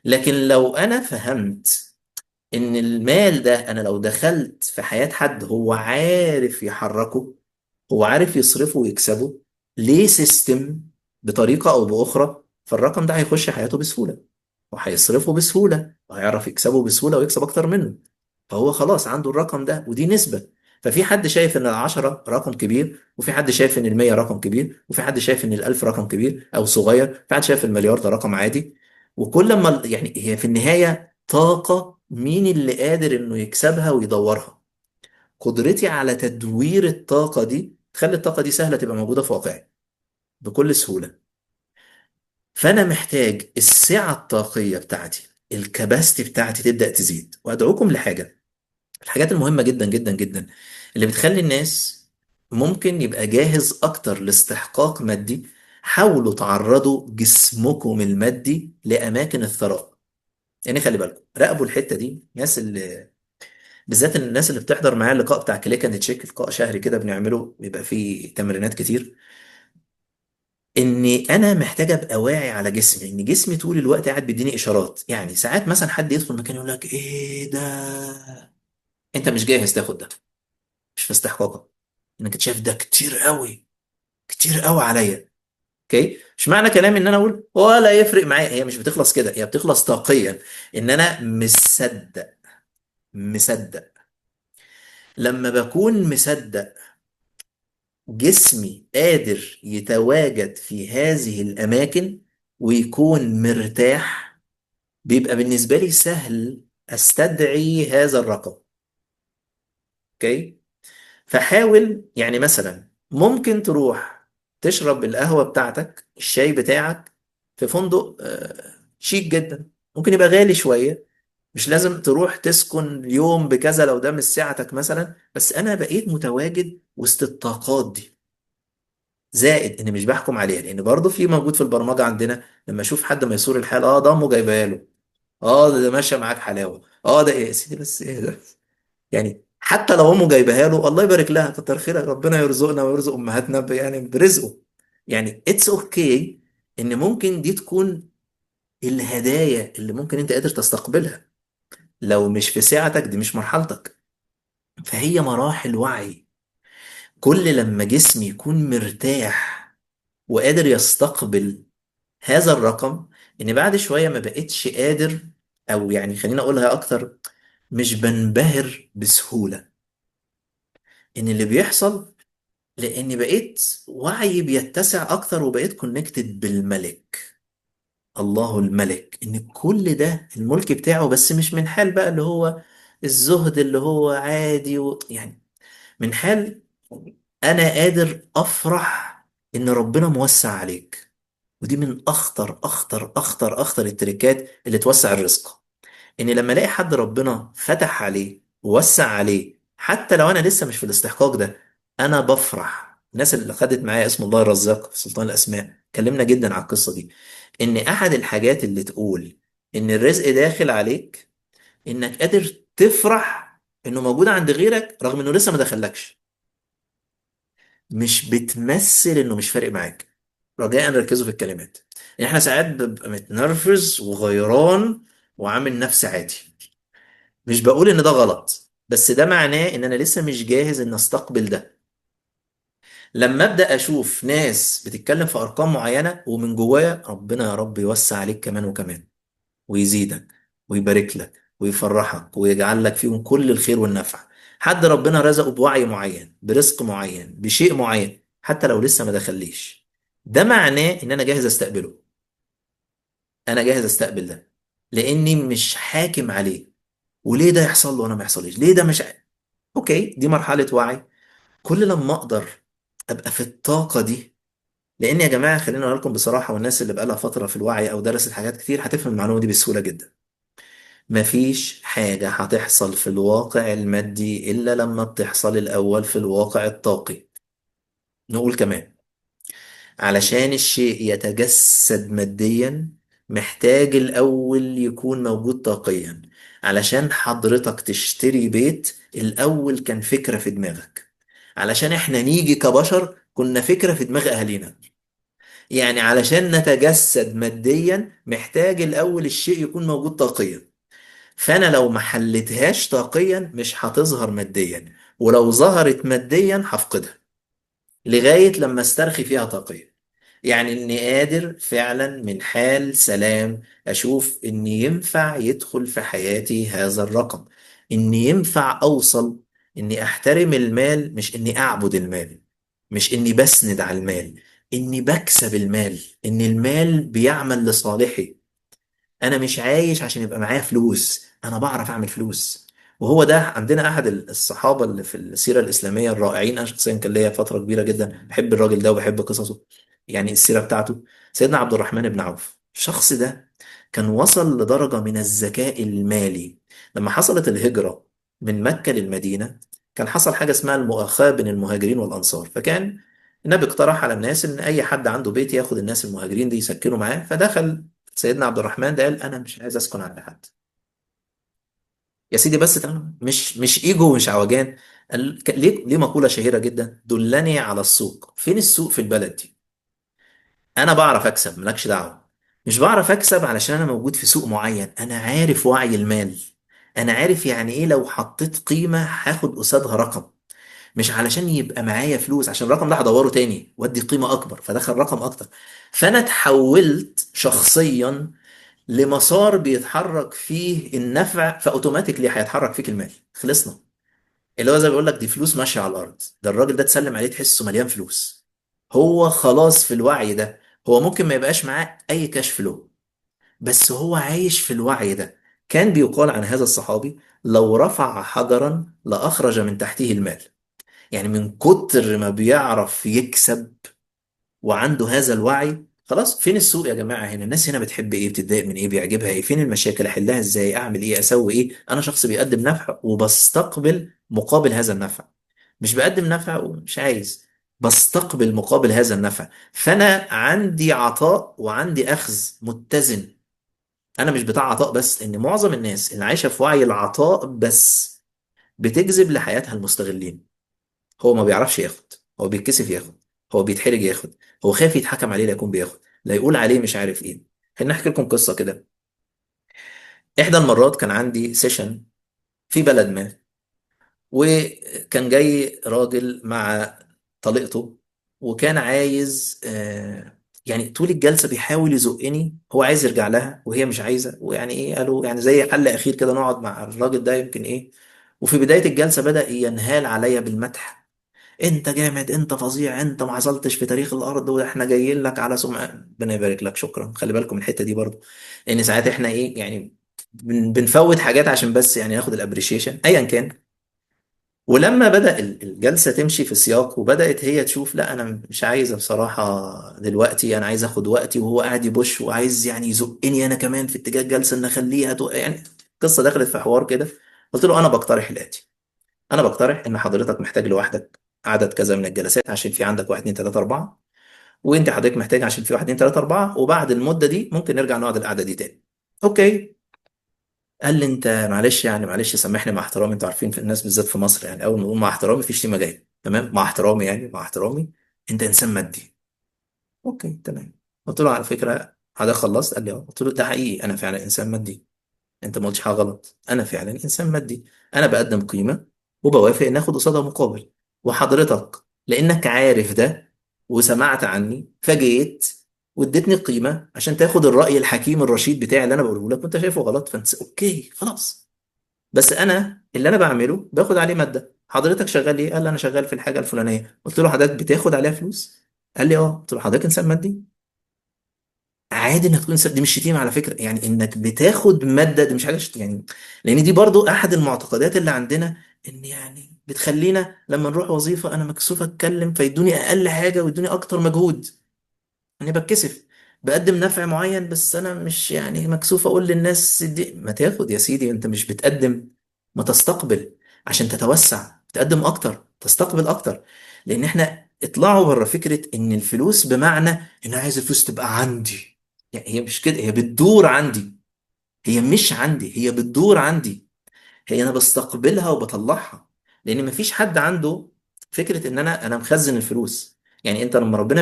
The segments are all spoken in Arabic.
لكن لو انا فهمت ان المال ده انا لو دخلت في حياة حد هو عارف يحركه، هو عارف يصرفه ويكسبه، ليه سيستم بطريقة او باخرى، فالرقم ده هيخش حياته بسهولة، وهيصرفه بسهولة، وهيعرف يكسبه بسهولة ويكسب اكتر منه. فهو خلاص عنده الرقم ده، ودي نسبة. ففي حد شايف ان العشرة رقم كبير، وفي حد شايف ان المية رقم كبير، وفي حد شايف ان الالف رقم كبير او صغير، في حد شايف المليار ده رقم عادي. وكل ما يعني هي في النهاية طاقة، مين اللي قادر انه يكسبها ويدورها؟ قدرتي على تدوير الطاقة دي تخلي الطاقة دي سهلة تبقى موجودة في واقعي بكل سهولة. فأنا محتاج السعة الطاقية بتاعتي، الكباستي بتاعتي تبدأ تزيد. وأدعوكم لحاجة، الحاجات المهمة جدا جدا جدا اللي بتخلي الناس ممكن يبقى جاهز أكتر لاستحقاق مادي. حاولوا تعرضوا جسمكم المادي لأماكن الثراء. يعني خلي بالكم، راقبوا الحتة دي. الناس اللي بالذات الناس اللي بتحضر معايا اللقاء بتاع كليك اند تشيك، لقاء شهري كده بنعمله بيبقى فيه تمرينات كتير، اني انا محتاج ابقى واعي على جسمي، ان جسمي طول الوقت قاعد بيديني اشارات. يعني ساعات مثلا حد يدخل مكان يقول لك ايه ده، انت مش جاهز تاخد ده، مش في استحقاقك، انك شايف ده كتير قوي، كتير قوي عليا. اوكي، مش معنى كلامي ان انا اقول ولا يفرق معايا، هي مش بتخلص كده، هي بتخلص طاقيا. ان انا مصدق، مصدق. لما بكون مصدق جسمي قادر يتواجد في هذه الأماكن ويكون مرتاح، بيبقى بالنسبة لي سهل أستدعي هذا الرقم. أوكي، فحاول يعني مثلا ممكن تروح تشرب القهوة بتاعتك، الشاي بتاعك، في فندق شيك جدا، ممكن يبقى غالي شوية. مش لازم تروح تسكن يوم بكذا لو ده مش ساعتك مثلا، بس أنا بقيت متواجد وسط الطاقات دي. زائد ان مش بحكم عليها، لان برضه في موجود في البرمجه عندنا لما اشوف حد ميسور الحال، اه ده امه جايبها له، اه ده ماشيه معاك حلاوه، اه ده ايه يا سيدي، بس ايه ده؟ يعني حتى لو امه جايبها له الله يبارك لها، كتر خيرها، ربنا يرزقنا ويرزق امهاتنا يعني برزقه. يعني اتس اوكي ان ممكن دي تكون الهدايا اللي ممكن انت قادر تستقبلها. لو مش في ساعتك دي مش مرحلتك. فهي مراحل وعي. كل لما جسمي يكون مرتاح وقادر يستقبل هذا الرقم، ان بعد شوية ما بقتش قادر، او يعني خلينا اقولها اكتر، مش بنبهر بسهولة. ان اللي بيحصل لاني بقيت وعي بيتسع اكتر، وبقيت كونكتد بالملك، الله الملك، ان كل ده الملك بتاعه، بس مش من حال بقى اللي هو الزهد اللي هو عادي يعني من حال انا قادر افرح ان ربنا موسع عليك. ودي من اخطر اخطر اخطر اخطر التريكات اللي توسع الرزق. ان لما الاقي حد ربنا فتح عليه ووسع عليه، حتى لو انا لسه مش في الاستحقاق ده، انا بفرح. الناس اللي خدت معايا اسم الله الرزاق في سلطان الاسماء اتكلمنا جدا على القصه دي. ان احد الحاجات اللي تقول ان الرزق داخل عليك، انك قادر تفرح انه موجود عند غيرك رغم انه لسه ما دخلكش. مش بتمثل انه مش فارق معاك. رجاء ركزوا في الكلمات. يعني احنا ساعات ببقى متنرفز وغيران وعامل نفسي عادي، مش بقول ان ده غلط، بس ده معناه ان انا لسه مش جاهز ان استقبل ده. لما ابدا اشوف ناس بتتكلم في ارقام معينه ومن جوايا ربنا يا رب يوسع عليك كمان وكمان، ويزيدك ويبارك لك ويفرحك ويجعل لك فيهم كل الخير والنفع. حد ربنا رزقه بوعي معين، برزق معين، بشيء معين، حتى لو لسه ما دخليش، ده معناه ان انا جاهز استقبله. انا جاهز استقبل ده لاني مش حاكم عليه. وليه ده يحصل له وانا ما يحصليش؟ ليه ده مش اوكي، دي مرحلة وعي. كل لما اقدر ابقى في الطاقة دي، لان يا جماعة خلينا اقول لكم بصراحة، والناس اللي بقالها فترة في الوعي او درست حاجات كتير هتفهم المعلومة دي بسهولة جدا. مفيش حاجة هتحصل في الواقع المادي إلا لما بتحصل الأول في الواقع الطاقي. نقول كمان، علشان الشيء يتجسد ماديا محتاج الأول يكون موجود طاقيا. علشان حضرتك تشتري بيت الأول كان فكرة في دماغك. علشان احنا نيجي كبشر كنا فكرة في دماغ أهالينا. يعني علشان نتجسد ماديا محتاج الاول الشيء يكون موجود طاقيا. فانا لو ما حلتهاش طاقيا مش هتظهر ماديا، ولو ظهرت ماديا هفقدها لغاية لما استرخي فيها طاقيا. يعني اني قادر فعلا من حال سلام اشوف ان ينفع يدخل في حياتي هذا الرقم، ان ينفع اوصل اني احترم المال، مش اني اعبد المال، مش اني بسند على المال، اني بكسب المال، ان المال بيعمل لصالحي. انا مش عايش عشان يبقى معايا فلوس، انا بعرف اعمل فلوس. وهو ده عندنا احد الصحابه اللي في السيره الاسلاميه الرائعين. انا شخصيا كان ليا فتره كبيره جدا بحب الراجل ده وبحب قصصه، يعني السيره بتاعته. سيدنا عبد الرحمن بن عوف، الشخص ده كان وصل لدرجه من الذكاء المالي. لما حصلت الهجره من مكه للمدينه، كان حصل حاجه اسمها المؤاخاه بين المهاجرين والانصار. فكان النبي اقترح على الناس ان اي حد عنده بيت ياخد الناس المهاجرين دي يسكنوا معاه. فدخل سيدنا عبد الرحمن ده قال انا مش عايز اسكن عند حد. يا سيدي بس تعالى، مش ايجو، مش عوجان. قال ليه مقولة شهيرة جدا: دلني على السوق. فين السوق في البلد دي؟ انا بعرف اكسب، مالكش دعوة. مش بعرف اكسب علشان انا موجود في سوق معين، انا عارف وعي المال. انا عارف يعني ايه لو حطيت قيمة هاخد قصادها رقم. مش علشان يبقى معايا فلوس، عشان الرقم ده هدوره تاني وادي قيمة اكبر فدخل رقم اكتر. فانا اتحولت شخصيا لمسار بيتحرك فيه النفع، فاوتوماتيكلي هيتحرك فيك المال. خلصنا. اللي هو زي ما بيقول لك دي فلوس ماشيه على الارض، ده الراجل ده تسلم عليه تحسه مليان فلوس. هو خلاص في الوعي ده. هو ممكن ما يبقاش معاه اي كاش فلو، بس هو عايش في الوعي ده. كان بيقال عن هذا الصحابي: لو رفع حجرا لاخرج من تحته المال. يعني من كتر ما بيعرف يكسب وعنده هذا الوعي. خلاص، فين السوق يا جماعة؟ هنا الناس هنا بتحب ايه، بتتضايق من ايه، بيعجبها ايه، فين المشاكل، احلها ازاي، اعمل ايه، اسوي ايه. انا شخص بيقدم نفع وبستقبل مقابل هذا النفع. مش بقدم نفع ومش عايز، بستقبل مقابل هذا النفع. فانا عندي عطاء وعندي اخذ متزن. انا مش بتاع عطاء بس، لان معظم الناس اللي عايشة في وعي العطاء بس بتجذب لحياتها المستغلين. هو ما بيعرفش ياخد، هو بيتكسف ياخد، هو بيتحرج ياخد، هو خايف يتحكم عليه لا يكون بياخد، لا يقول عليه مش عارف ايه. خليني احكي لكم قصه كده. احدى المرات كان عندي سيشن في بلد ما، وكان جاي راجل مع طليقته، وكان عايز يعني طول الجلسه بيحاول يزقني، هو عايز يرجع لها وهي مش عايزه. ويعني ايه، قالوا يعني زي حل اخير كده نقعد مع الراجل ده يمكن ايه. وفي بدايه الجلسه بدأ ينهال عليا بالمدح: انت جامد، انت فظيع، انت ما حصلتش في تاريخ الارض، واحنا جايين لك على سمعة. ربنا يبارك لك، شكرا. خلي بالكم من الحته دي برضو، لان ساعات احنا ايه يعني بنفوت حاجات عشان بس يعني ناخد الابريشيشن ايا كان. ولما بدأ الجلسة تمشي في سياق، وبدأت هي تشوف لا أنا مش عايزة بصراحة دلوقتي، أنا عايز أخد وقتي، وهو قاعد يبش وعايز يعني يزقني أنا كمان في اتجاه الجلسة إن أخليها يعني القصة دخلت في حوار كده. قلت له أنا بقترح الآتي: انا بقترح ان حضرتك محتاج لوحدك عدد كذا من الجلسات عشان في عندك واحد اتنين تلاته اربعه، وانت حضرتك محتاج عشان في واحد اتنين تلاته اربعه، وبعد المده دي ممكن نرجع نقعد القعده دي تاني. اوكي. قال لي انت معلش، يعني معلش سامحني، مع احترامي، انتوا عارفين في الناس بالذات في مصر يعني اول ما نقول مع احترامي في شتيمه جايه. تمام، مع احترامي، يعني مع احترامي، انت انسان مادي. اوكي تمام. قلت له على فكره حضرتك خلصت؟ قال لي اه. قلت له ده حقيقي، انا فعلا انسان مادي، انت ما قلتش حاجه غلط، انا فعلا انسان مادي. انا بقدم قيمه وبوافق ان اخد قصادها مقابل. وحضرتك لانك عارف ده وسمعت عني فجيت واديتني القيمه عشان تاخد الراي الحكيم الرشيد بتاعي اللي انا بقوله لك، وانت شايفه غلط، فانت اوكي خلاص. بس انا اللي انا بعمله باخد عليه ماده. حضرتك شغال ايه؟ قال لي انا شغال في الحاجه الفلانيه. قلت له حضرتك بتاخد عليها فلوس؟ قال لي اه. قلت له حضرتك انسان مادي. عادي انك تكون دي مش شتيمه على فكره، يعني انك بتاخد ماده دي مش حاجه يعني. لان دي برضو احد المعتقدات اللي عندنا، ان يعني بتخلينا لما نروح وظيفه انا مكسوف اتكلم فيدوني اقل حاجه ويدوني اكتر مجهود. انا بتكسف بقدم نفع معين، بس انا مش يعني مكسوف اقول للناس دي. ما تاخد يا سيدي، انت مش بتقدم، ما تستقبل عشان تتوسع، تقدم اكتر، تستقبل اكتر. لان احنا اطلعوا بره فكرة ان الفلوس بمعنى ان انا عايز الفلوس تبقى عندي. يعني هي مش كده، هي بتدور عندي. هي مش عندي، هي بتدور عندي. هي انا بستقبلها وبطلعها. لان مفيش حد عنده فكرة ان انا مخزن الفلوس. يعني انت لما ربنا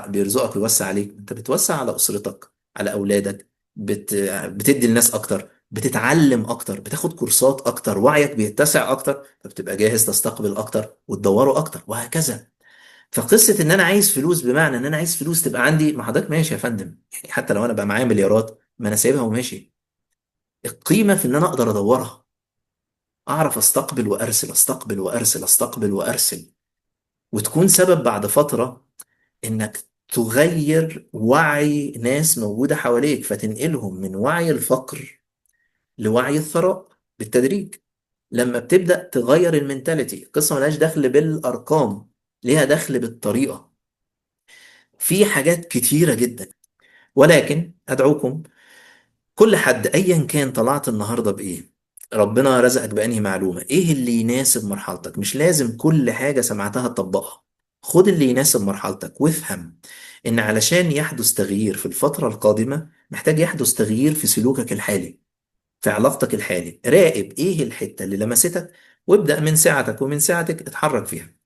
بيرزقك ويوسع عليك، انت بتوسع على اسرتك، على اولادك، بتدي الناس اكتر، بتتعلم اكتر، بتاخد كورسات اكتر، وعيك بيتسع اكتر، فبتبقى جاهز تستقبل اكتر وتدوروا اكتر، وهكذا. فقصة ان انا عايز فلوس، بمعنى ان انا عايز فلوس تبقى عندي، ما حضرتك ماشي يا فندم، يعني حتى لو انا بقى معايا مليارات ما انا سايبها وماشي. القيمة في ان انا اقدر ادورها، اعرف استقبل وارسل، استقبل وارسل، استقبل وارسل، وتكون سبب بعد فترة انك تغير وعي ناس موجودة حواليك، فتنقلهم من وعي الفقر لوعي الثراء بالتدريج. لما بتبدأ تغير المينتاليتي، القصة ملهاش دخل بالأرقام، ليها دخل بالطريقة. في حاجات كتيرة جدا. ولكن أدعوكم، كل حد أيا كان طلعت النهاردة بإيه، ربنا رزقك بأنهي معلومة، إيه اللي يناسب مرحلتك، مش لازم كل حاجة سمعتها تطبقها. خد اللي يناسب مرحلتك، وافهم إن علشان يحدث تغيير في الفترة القادمة محتاج يحدث تغيير في سلوكك الحالي، في علاقتك الحالي. راقب إيه الحتة اللي لمستك، وابدأ من ساعتك ومن ساعتك اتحرك فيها.